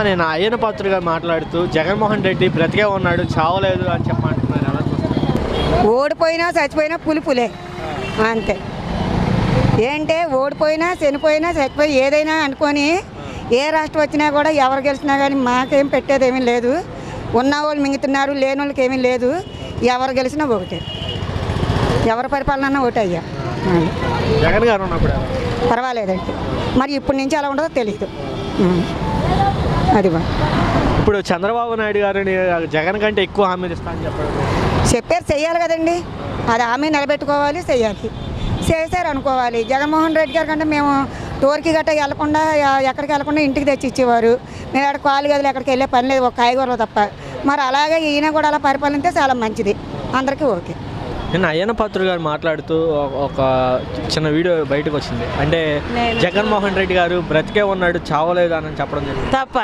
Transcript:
నేను అయ్యన పాత్ర గారు మాట్లాడుతూ జగన్మోహన్ రెడ్డి బ్రతికే ఉన్నాడు చావలేదు అని చెప్పంటున్నారు. ఎలా చూస్తారు? ఓడిపోయినా చచ్చిపోయినా పులిపులే అంతే. ఏంటే ఓడిపోయినా చనిపోయినా చచ్చిపోయి ఏదైనా అనుకొని ఏ రాష్ట్రం వచ్చినా కూడా ఎవరు గెలిచినా కానీ మాకేం పెట్టేది ఏమీ లేదు. ఉన్నవాళ్ళు మింగుతున్నారు, లేని వాళ్ళకి ఏమీ లేదు. ఎవరు గెలిచినా ఒకటే, ఎవరి పరిపాలన ఒకటే అయ్యా. జగన్ గారు ఉన్నప్పుడు పర్వాలేదండి. మరి ఇప్పటి నుంచి అలా ఉండదో తెలియదు. అది ఇప్పుడు చంద్రబాబు నాయుడు గారిని జగన్ కంటే ఎక్కువ హామీలు ఇస్తానని చెప్పారు, చెయ్యాలి కదండి. అది హామీ నిలబెట్టుకోవాలి, చెయ్యాలి. చేశారు అనుకోవాలి. జగన్మోహన్ రెడ్డి గారి కంటే మేము టూర్కి గట్రా వెళ్లకుండా ఎక్కడికి వెళ్లకుండా ఇంటికి తెచ్చి ఇచ్చేవారు. మేము అక్కడ కాలు గదులు ఎక్కడికి వెళ్ళే పని లేదు, ఒక కాయగూరలు తప్ప. మరి అలాగే ఈయన కూడా అలా పరిపాలనిస్తే చాలా మంచిది, అందరికీ ఓకే. నేను అయ్యన పాత్ర గారు మాట్లాడుతూ ఒక చిన్న వీడియో బయటకు వచ్చింది. అంటే జగన్మోహన్ రెడ్డి గారు బ్రతికే ఉన్నాడు చావలేదు అని చెప్పడం జరిగింది. తప్ప